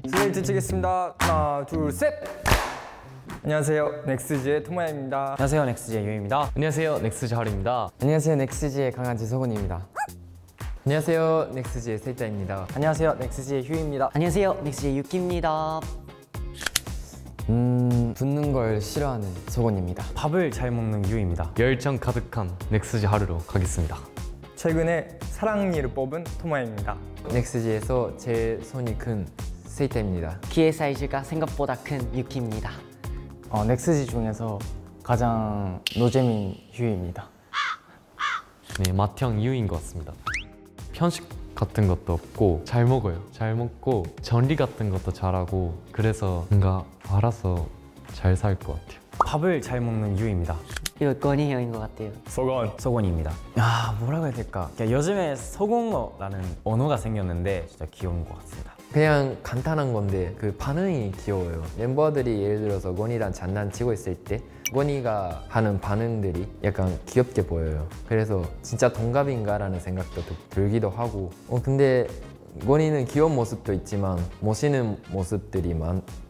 슬레이트 치겠습니다. 하나, 둘, 셋! 안녕하세요, 넥스지의 토모야입니다. 안녕하세요, 넥스지의 유입니다. 안녕하세요, 넥스지 하루입니다. 안녕하세요, 넥스지의 강아지 소곤입니다. 안녕하세요, 넥스지의 세이타입니다. 안녕하세요, 넥스지의 휴입니다. 안녕하세요, 넥스지의 유키입니다. 붙는 걸 싫어하는 소곤입니다. 밥을 잘 먹는 유입니다. 열정 가득한 넥스지 하루로 가겠습니다. 최근에 사랑니를 뽑은 토모야입니다. 넥스지에서 제 손이 큰 세이타입니다. 귀의 사이즈가 생각보다 큰 유키입니다. 넥스지 중에서 가장 노잼인 휴입니다. 네, 맏형 이유인 것 같습니다. 편식 같은 것도 없고 잘 먹어요. 잘 먹고 정리 같은 것도 잘하고 그래서 뭔가 알아서 잘 살 것 같아요. 밥을 잘 먹는 유입니다. 이거 건희 형인 것 같아요. 소곤입니다. 뭐라고 해야 될까? 요즘에 소곤어라는 언어가 생겼는데 진짜 귀여운 것 같습니다. 그냥 간단한 건데 그 반응이 귀여워요. 멤버들이 예를 들어서 건이랑 장난치고 있을 때 건이가 하는 반응들이 약간 귀엽게 보여요. 그래서 진짜 동갑인가 라는 생각도 들기도 하고 근데 건이는 귀여운 모습도 있지만 멋있는 모습들이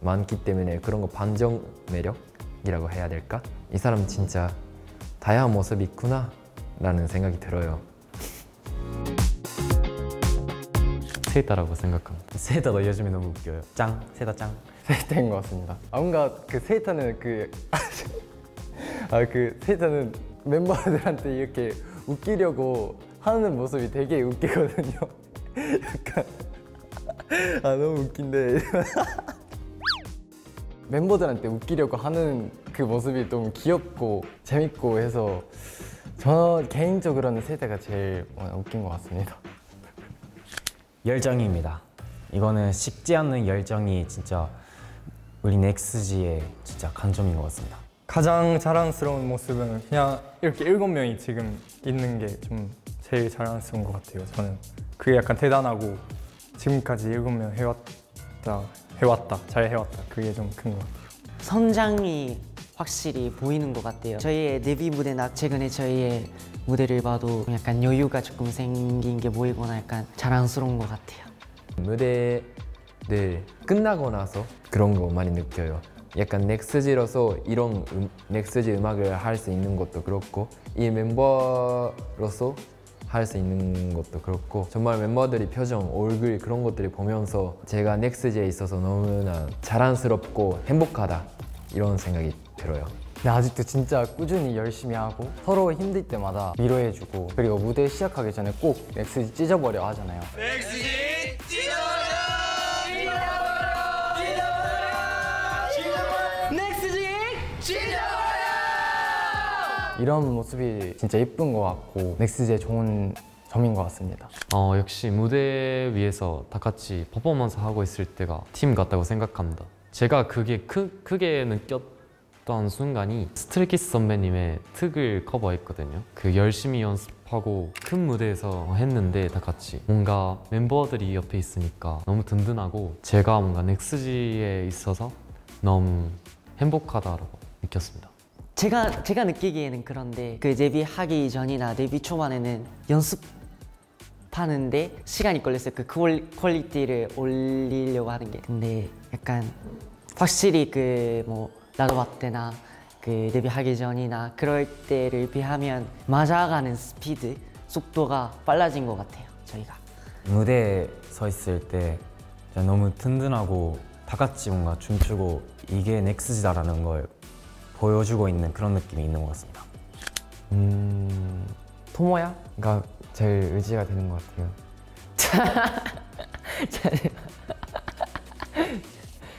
많기 때문에 그런 거 반전 매력이라고 해야 될까? 이 사람 진짜 다양한 모습이 있구나 라는 생각이 들어요. 세이타라고 생각합니다. 세이타도 요즘에 너무 웃겨요. 짱, 세이타 짱. 세이타인 것 같습니다. 뭔가 그 세이타는 세이타는 멤버들한테 이렇게 웃기려고 하는 모습이 되게 웃기거든요. 약간 너무 웃긴데 멤버들한테 웃기려고 하는 그 모습이 너무 귀엽고 재밌고 해서 저 개인적으로는 세이타가 제일 웃긴 것 같습니다. 열정입니다. 이거는 식지 않는 열정이 진짜 우리 넥스지의 진짜 강점인 것 같습니다. 가장 자랑스러운 모습은 그냥 이렇게 7명이 지금 있는 게 좀 제일 자랑스러운 것 같아요. 저는 그게 약간 대단하고 지금까지 7명 잘 해왔다. 그게 좀 큰 것 같아요. 성장이 확실히 보이는 것 같아요. 저희의 데뷔 무대나 최근에 저희의 무대를 봐도 약간 여유가 조금 생긴 게 보이거나 약간 자랑스러운 것 같아요. 무대를 끝나고 나서 그런 거 많이 느껴요. 약간 넥스지로서 이런 넥스지 음악을 할 수 있는 것도 그렇고 이 멤버로서 할 수 있는 것도 그렇고 정말 멤버들이 표정, 얼굴 그런 것들을 보면서 제가 넥스지에 있어서 너무나 자랑스럽고 행복하다 이런 생각이 들어요. 근데 아직도 진짜 꾸준히 열심히 하고 서로 힘들 때마다 위로해주고 그리고 무대 시작하기 전에 꼭 넥스지 찢어버려 하잖아요. 넥스지 찢어버려! 이런 모습이 진짜 예쁜 것 같고 넥스지의 좋은 점인 것 같습니다. 역시 무대 위에서 다 같이 퍼포먼스 하고 있을 때가 팀 같다고 생각합니다. 제가 그게 크게 느꼈던 순간이 스트레이키즈 선배님의 특을 커버했거든요. 그 열심히 연습하고 큰 무대에서 했는데 다 같이 뭔가 멤버들이 옆에 있으니까 너무 든든하고 제가 뭔가 넥스지에 있어서 너무 행복하다고 느꼈습니다. 제가 느끼기에는 그런데 그 데뷔하기 전이나 데뷔 초반에는 연습하는데 시간이 걸렸어요. 그 퀄리티를 올리려고 하는 게. 근데 약간 확실히 나도 봤때나 그 데뷔하기 전이나 그럴 때를 비하면 맞아가는 스피드, 속도가 빨라진 것 같아요. 저희가. 무대에 서 있을 때 진짜 너무 든든하고 다 같이 뭔가 춤추고 이게 넥스지다라는 걸 보여주고 있는 그런 느낌이 있는 것 같습니다. 토모야가 제일 의지가 되는 것 같아요.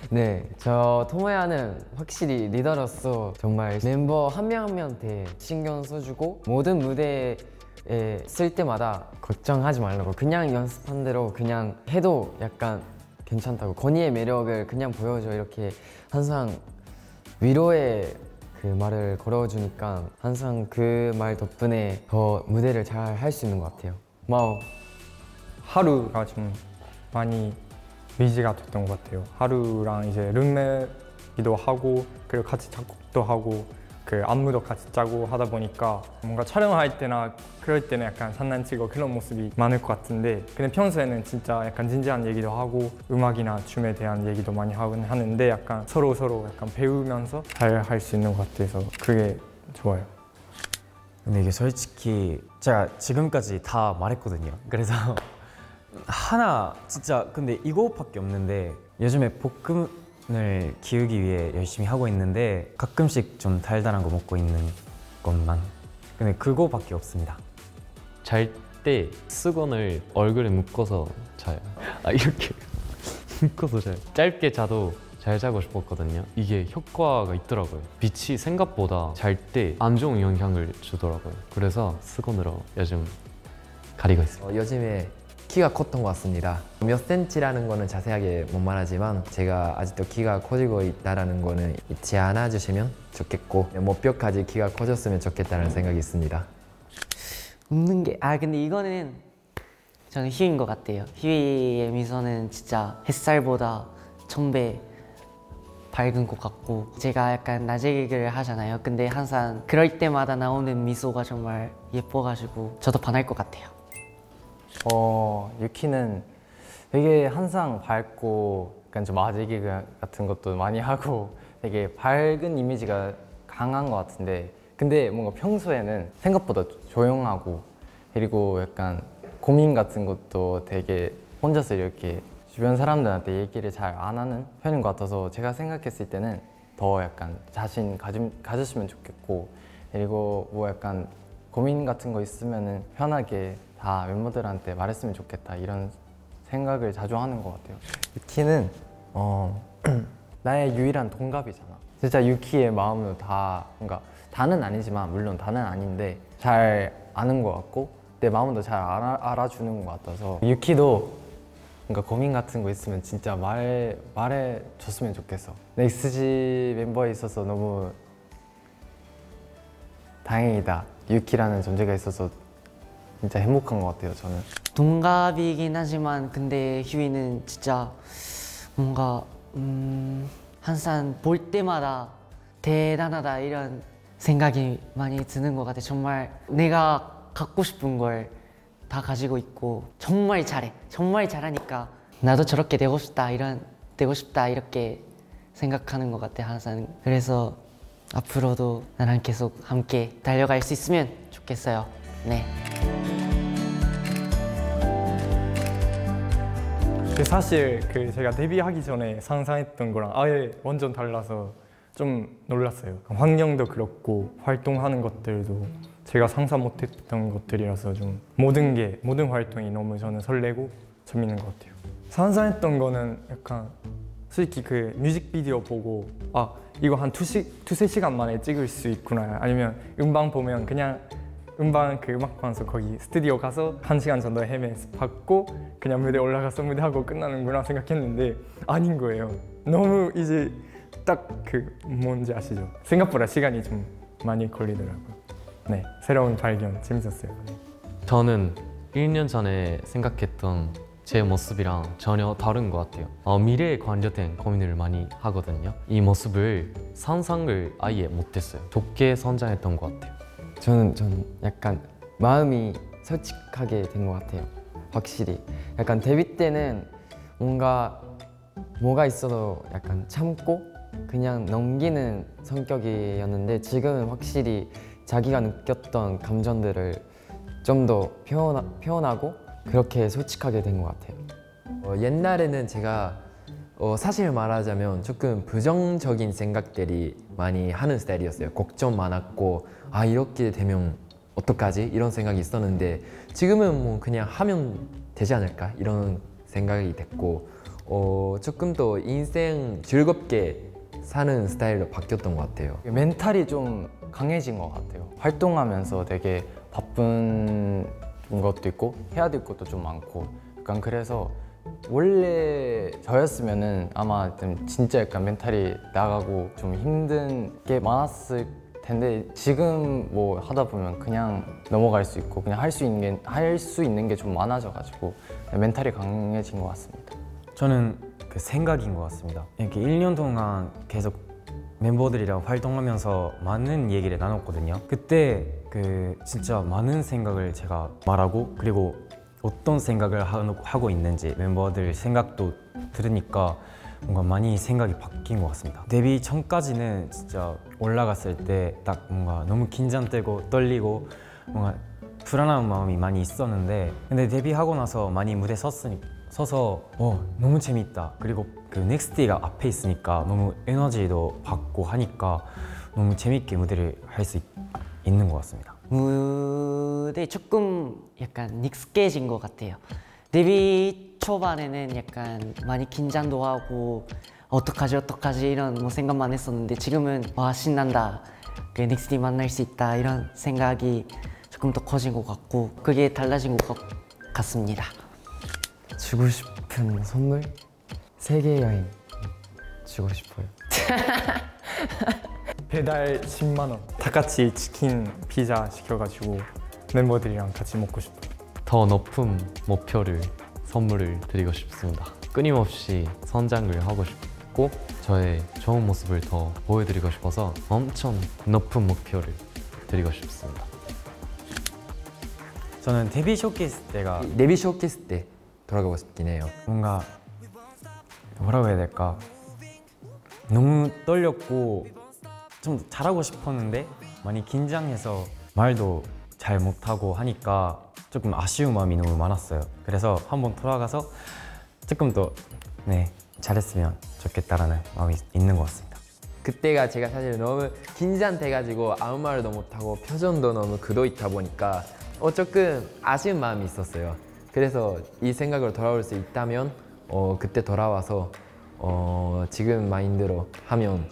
네, 저 토모야는 확실히 리더로서 정말 멤버 한 명 한 명한테 신경 써주고 모든 무대에 쓸 때마다 걱정하지 말라고 그냥 연습한 대로 그냥 해도 약간 괜찮다고 건이의 매력을 그냥 보여줘 이렇게 항상 위로의 그 말을 걸어주니까 항상 그 말 덕분에 더 무대를 잘 할 수 있는 것 같아요. 고마워. 하루가 좀 많이 의지가 됐던 것 같아요. 하루랑 이제 룸메이도 하고 그리고 같이 작곡도 하고 그 안무도 같이 짜고 하다 보니까 뭔가 촬영할 때나 그럴 때는 약간 장난치고 그런 모습이 많을 것 같은데, 근데 평소에는 진짜 약간 진지한 얘기도 하고 음악이나 춤에 대한 얘기도 많이 하곤 하는데 약간 서로 약간 배우면서 잘 할 수 있는 것 같아서 그게 좋아요. 근데 이게 솔직히 제가 지금까지 다 말했거든요. 그래서 하나 진짜 근데 이거밖에 없는데, 요즘에 볶음을 기우기 위해 열심히 하고 있는데 가끔씩 좀 달달한 거 먹고 있는 것만. 근데 그거밖에 없습니다. 잘 때 수건을 얼굴에 묶어서 자요. 아 이렇게 묶어서 자요. 짧게 자도 잘 자고 싶었거든요. 이게 효과가 있더라고요. 빛이 생각보다 잘 때 안 좋은 영향을 주더라고요. 그래서 수건으로 요즘 가리고 있습니다. 요즘에 키가 컸던 것 같습니다. 몇 센치라는 거는 자세하게 못 말하지만 제가 아직도 키가 커지고 있다는 거는 잊지 않아 주시면 좋겠고, 목표까지 키가 커졌으면 좋겠다는 생각이 있습니다. 웃는 게 근데 이거는 저는 희위인 것 같아요. 희위의 미소는 진짜 햇살보다 1000배 밝은 것 같고, 제가 약간 낮에 개그를 하잖아요. 근데 항상 그럴 때마다 나오는 미소가 정말 예뻐가지고 저도 반할 것 같아요. 유키는 되게 항상 밝고 약간 좀 아재 개그 같은 것도 많이 하고 되게 밝은 이미지가 강한 것 같은데, 근데 뭔가 평소에는 생각보다 조용하고, 그리고 약간 고민 같은 것도 되게 혼자서 이렇게 주변 사람들한테 얘기를 잘 안 하는 편인 것 같아서, 제가 생각했을 때는 더 약간 자신 가졌으면 좋겠고, 그리고 뭐 약간 고민 같은 거 있으면은 편하게 다 멤버들한테 말했으면 좋겠다, 이런 생각을 자주 하는 것 같아요. 유키는 나의 유일한 동갑이잖아. 진짜 유키의 마음을 다, 뭔가 다는 아니지만, 물론 다는 아닌데 잘 아는 것 같고 내 마음도 잘 알아주는 것 같아서, 유키도 뭔가 고민 같은 거 있으면 진짜 말해줬으면 좋겠어. 넥스지 멤버에 있어서 너무 다행이다. 유키라는 존재가 있어서 진짜 행복한 것 같아요, 저는. 동갑이긴 하지만 근데 휴이는 진짜 뭔가 항상 볼 때마다 대단하다 이런 생각이 많이 드는 것 같아. 정말 내가 갖고 싶은 걸 다 가지고 있고 정말 잘해. 정말 잘하니까 나도 저렇게 되고 싶다 이렇게 생각하는 것 같아 항상. 그래서 앞으로도 나랑 계속 함께 달려갈 수 있으면 좋겠어요. 네. 사실 제가 데뷔하기 전에 상상했던 거랑 아예 완전 달라서 좀 놀랐어요. 환경도 그렇고 활동하는 것들도 제가 상상 못했던 것들이라서 좀 모든 활동이 너무 저는 설레고 재밌는 것 같아요. 상상했던 거는 약간 솔직히 그 뮤직비디오 보고 이거 한 두세 시간 만에 찍을 수 있구나, 아니면 음방 보면 그냥 음방 음악방송 거기 스튜디오 가서 1시간 정도 받고 그냥 무대 올라가서 무대하고 끝나는구나 생각했는데 아닌 거예요. 너무 이제 딱 뭔지 아시죠? 생각보다 시간이 좀 많이 걸리더라고요. 네, 새로운 발견 재밌었어요. 저는 1년 전에 생각했던 제 모습이랑 전혀 다른 것 같아요. 미래에 관련된 고민을 많이 하거든요. 이 모습을 상상을 아예 못했어요. 좋게 성장했던 것 같아요. 저는 약간 마음이 솔직하게 된 것 같아요. 확실히 약간 데뷔 때는 뭐가 있어도 약간 참고 그냥 넘기는 성격이었는데, 지금은 확실히 자기가 느꼈던 감정들을 좀 더 표현하고 그렇게 솔직하게 된 것 같아요. 옛날에는 제가 사실 말하자면 조금 부정적인 생각들이 많이 하는 스타일이었어요. 걱정 많았고 이렇게 되면 어떡하지? 이런 생각이 있었는데, 지금은 뭐 그냥 하면 되지 않을까? 이런 생각이 됐고 조금 더 인생 즐겁게 사는 스타일로 바뀌었던 것 같아요. 멘탈이 좀 강해진 것 같아요. 활동하면서 되게 바쁜 것도 있고 해야 될 것도 좀 많고, 약간 그래서 원래 저였으면은 아마 좀 진짜 약간 멘탈이 나가고 좀 힘든 게 많았을 텐데, 지금 뭐 하다 보면 그냥 넘어갈 수 있고 그냥 할 수 있는 게 좀 많아져가지고 멘탈이 강해진 것 같습니다. 저는 그 생각인 것 같습니다. 이렇게 1년 동안 계속 멤버들이랑 활동하면서 많은 얘기를 나눴거든요. 그때 그 진짜 많은 생각을 제가 말하고 그리고 어떤 생각을 하고 있는지 멤버들 생각도 들으니까 뭔가 많이 생각이 바뀐 것 같습니다. 데뷔 전까지는 진짜 올라갔을 때 딱 뭔가 너무 긴장되고 떨리고 뭔가 불안한 마음이 많이 있었는데 근데 데뷔하고 나서 많이 무대 서서 너무 재밌다. 그리고 그 넥스티가 앞에 있으니까 너무 에너지도 받고 하니까 너무 재밌게 무대를 할 수 있는 것 같습니다. 무대 조금 약간 익숙해진 것 같아요. 데뷔 초반에는 약간 많이 긴장도 하고 어떡하지 이런 뭐 생각만 했었는데 지금은 와 신난다, 그 넥스티 만날 수 있다 이런 생각이 조금 더 커진 것 같고 그게 달라진 것 같습니다. 주고 싶은 선물? 세계 여행 주고 싶어요. 배달 10만 원. 다 같이 치킨, 피자 시켜가지고 멤버들이랑 같이 먹고 싶어요. 더 높은 목표를 선물을 드리고 싶습니다. 끊임없이 성장을 하고 싶고 저의 좋은 모습을 더 보여드리고 싶어서 엄청 높은 목표를 드리고 싶습니다. 저는 데뷔 쇼케이스 때가 데뷔 쇼케이스 때 돌아가고 싶긴 해요. 뭔가 뭐라고 해야 될까? 너무 떨렸고 좀 잘하고 싶었는데 많이 긴장해서 말도 잘 못하고 하니까 조금 아쉬운 마음이 너무 많았어요. 그래서 한번 돌아가서 조금 더 잘했으면 좋겠다라는 마음이 있는 것 같습니다. 그때가 제가 사실 너무 긴장돼가지고 아무 말도 못하고 표정도 너무 굳어있다 보니까 조금 아쉬운 마음이 있었어요. 그래서 이 생각으로 돌아올 수 있다면 그때 돌아와서 지금 마인드로 하면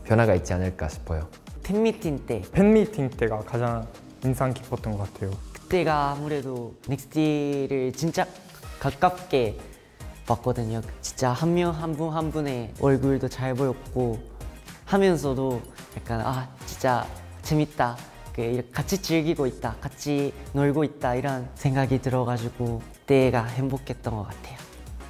변화가 있지 않을까 싶어요. 팬미팅 때 팬미팅 때가 가장 인상 깊었던 것 같아요. 그때가 아무래도 넥스티를 진짜 가깝게 봤거든요. 진짜 한 명 한 분 한 분의 얼굴도 잘 보였고 하면서도 약간 진짜 재밌다, 같이 즐기고 있다, 같이 놀고 있다 이런 생각이 들어가지고 그때가 행복했던 것 같아요.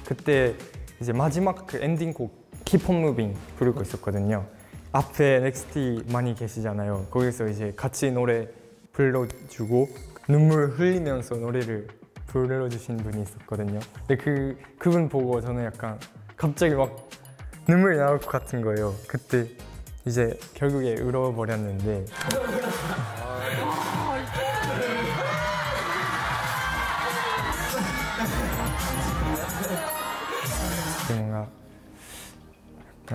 그때 이제 마지막 그 엔딩곡 Keep on Moving 부르고 있었거든요. 앞에 넥스티 많이 계시잖아요. 거기서 이제 같이 노래 불러주고 눈물 흘리면서 노래를 불러주신 분이 있었거든요. 근데 그분 보고 저는 약간 갑자기 막 눈물이 나올 것 같은 거예요. 그때 이제 결국에 울어버렸는데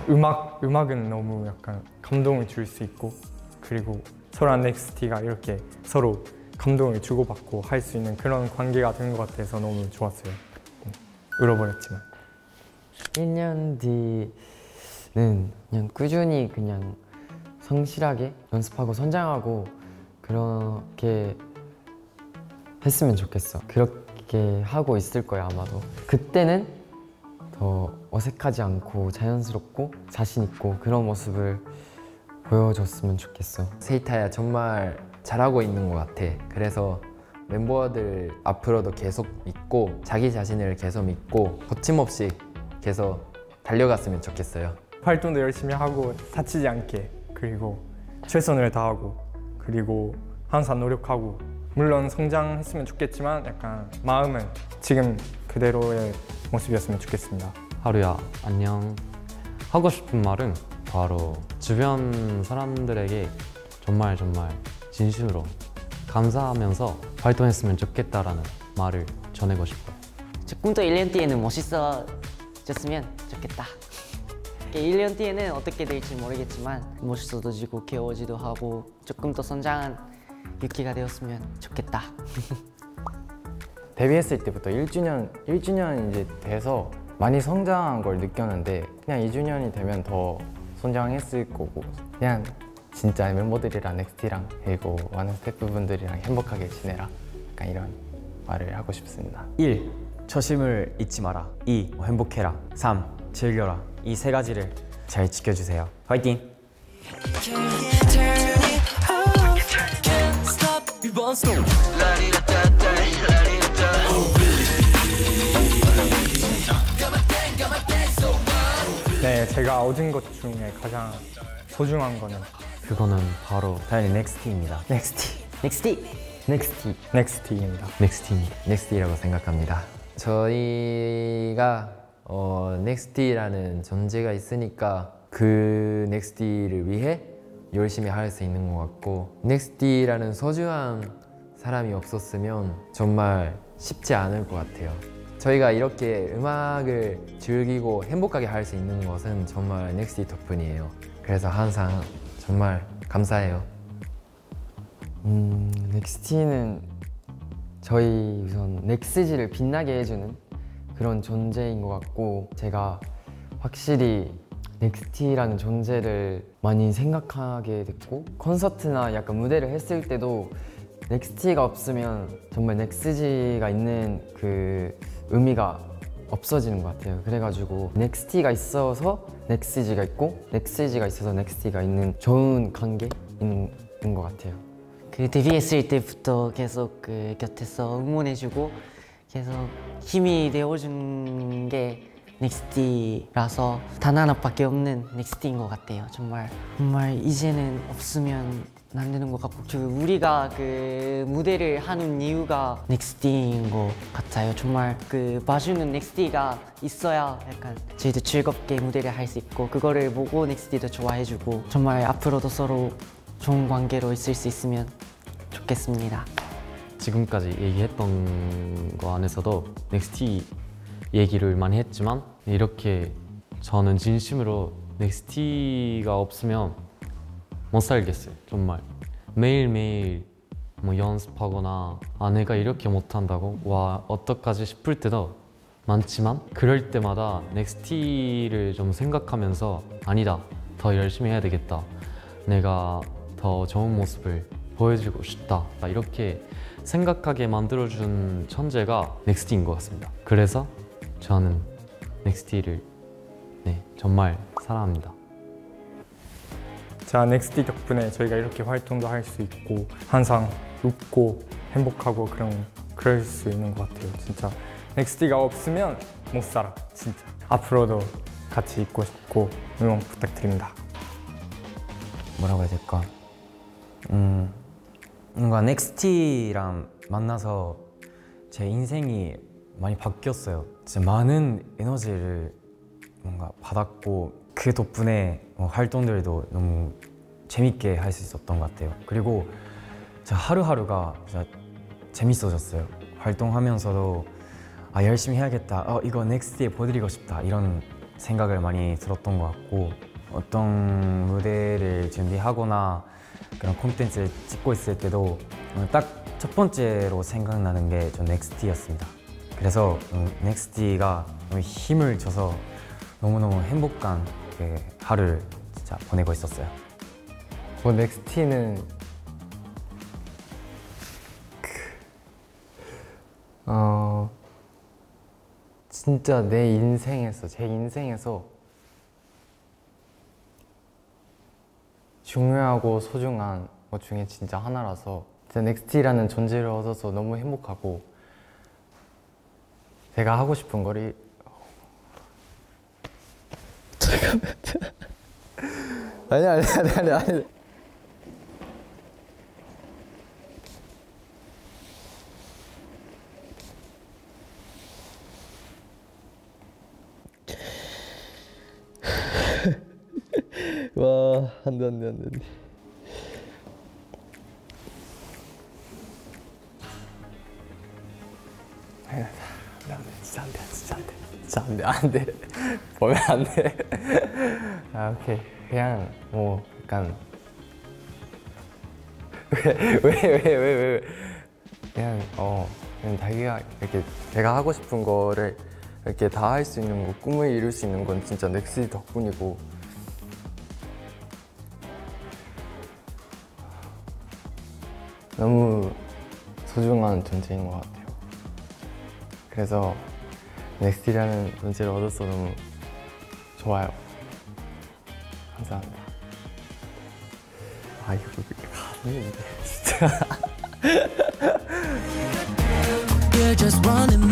뭔가 음악은 너무 약간 감동을 줄 수 있고 그리고 소란 넥스티가 이렇게 서로 감동을 주고받고 할 수 있는 그런 관계가 된 것 같아서 너무 좋았어요. 울어버렸지만 1년 뒤는 그냥 꾸준히 그냥 성실하게 연습하고 성장하고 그렇게 했으면 좋겠어. 그렇게 하고 있을 거야 아마도. 그때는 더 어색하지 않고 자연스럽고 자신 있고 그런 모습을 보여줬으면 좋겠어. 세이타야 정말 잘하고 있는 것 같아. 그래서 멤버들 앞으로도 계속 믿고 자기 자신을 계속 믿고 거침없이 계속 달려갔으면 좋겠어요. 활동도 열심히 하고 다치지 않게 그리고 최선을 다하고 그리고 항상 노력하고 물론 성장했으면 좋겠지만 약간 마음은 지금 그대로의 모습이었으면 좋겠습니다. 하루야 안녕. 하고 싶은 말은 바로 주변 사람들에게 정말 진심으로 감사하면서 활동했으면 좋겠다라는 말을 전하고 싶어요. 조금 더 1년 뒤에는 멋있어졌으면 좋겠다. 1년 뒤에는 어떻게 될지 모르겠지만 멋있어지고 귀여워지도 하고 조금 더 성장한 유키가 되었으면 좋겠다. 데뷔했을 때부터 1주년 이제 돼서 많이 성장한 걸 느꼈는데 그냥 2주년이 되면 더 성장했을 거고 그냥 진짜 멤버들이랑 넥스티랑 그리고 많은 스태프분들이랑 행복하게 지내라 약간 이런 말을 하고 싶습니다. 1. 초심을 잊지 마라. 2. 행복해라. 3. 즐겨라. 이 세 가지를 잘 지켜주세요. 화이팅! 네, 제가 얻은 것 중에 가장 소중한 거는 그거는 바로 당연히 넥스티입니다. 넥스티, 넥스티, 넥스티. 넥스티입니다. 넥스티입니다. 넥스티라고 생각합니다. 저희가 넥스티라는 존재가 있으니까 그 넥스티를 위해 열심히 할 수 있는 것 같고, 넥스티라는 소중한 사람이 없었으면 정말 쉽지 않을 것 같아요. 저희가 이렇게 음악을 즐기고 행복하게 할 수 있는 것은 정말 넥스티 덕분이에요. 그래서 항상 정말 감사해요. 넥스티는 저희 우선 넥스지를 빛나게 해주는 그런 존재인 것 같고, 제가 확실히 넥스티라는 존재를 많이 생각하게 됐고, 콘서트나 약간 무대를 했을 때도 넥스티가 없으면 정말 넥스지가 있는 그 의미가 없어지는 것 같아요. 그래가지고 넥스티가 있어서 넥스지가 있고, 넥스지가 있어서 넥스티가 있는 좋은 관계인 것 같아요. 그 데뷔했을 때부터 계속 그 곁에서 응원해주고 계속 힘이 되어준 게 넥스티라서 단 하나밖에 없는 넥스티인 것 같아요. 정말 이제는 없으면 안 되는 것 같고, 우리가 그 무대를 하는 이유가 넥스티인 것 같아요. 정말 그 봐주는 넥스티가 있어야 약간 저희도 즐겁게 무대를 할 수 있고, 그거를 보고 넥스티도 좋아해주고, 정말 앞으로도 서로 좋은 관계로 있을 수 있으면 좋겠습니다. 지금까지 얘기했던 거 안에서도 넥스티 얘기를 많이 했지만, 이렇게 저는 진심으로 넥스티가 없으면 못 살겠어요. 정말 매일매일 뭐 연습하거나 내가 이렇게 못한다고 와 어떡하지 싶을 때도 많지만, 그럴 때마다 넥스티를 좀 생각하면서 아니다, 더 열심히 해야 되겠다, 내가 더 좋은 모습을 보여주고 싶다, 이렇게 생각하게 만들어준 천재가 넥스티인 것 같습니다. 그래서 저는 넥스티를 정말 사랑합니다. 자, 넥스티 덕분에 저희가 이렇게 활동도 할 수 있고 항상 웃고 행복하고 그럴 수 있는 것 같아요. 진짜 넥스티가 없으면 못 살아. 진짜 앞으로도 같이 있고 싶고 응원 부탁드립니다. 뭐라고 해야 될까? 뭔가 넥스티랑 만나서 제 인생이 많이 바뀌었어요. 진짜 많은 에너지를 뭔가 받았고, 그 덕분에 활동들도 너무 재밌게 할 수 있었던 것 같아요. 그리고 진짜 하루하루가 진짜 재밌어졌어요. 활동하면서도 열심히 해야겠다, 이거 넥스티에 보여드리고 싶다, 이런 생각을 많이 들었던 것 같고, 어떤 무대를 준비하거나 그런 콘텐츠를 찍고 있을 때도 딱 첫 번째로 생각나는 게 전 넥스티였습니다. 그래서 넥스티가 힘을 줘서 너무너무 행복한 그 하루를 진짜 보내고 있었어요. 넥스티는 진짜 제 인생에서 중요하고 소중한 것 중에 진짜 하나라서, 진짜 넥스티라는 존재를 얻어서 너무 행복하고, 제가 하고 싶은 거를 아니. 와, 안 돼. 진짜 안 돼. 보면 안 돼. 오케이. 그냥 뭐 약간 왜 그냥 자기가 이렇게 제가 하고 싶은 거를 이렇게 다 할 수 있는 거, 꿈을 이룰 수 있는 건 진짜 넥스티 덕분이고, 너무 소중한 존재인 것 같아요. 그래서 넥스티라는 존재를 얻어서 너무 좋아요. 감사합니다. 이거 가슴인데 진짜. You're just running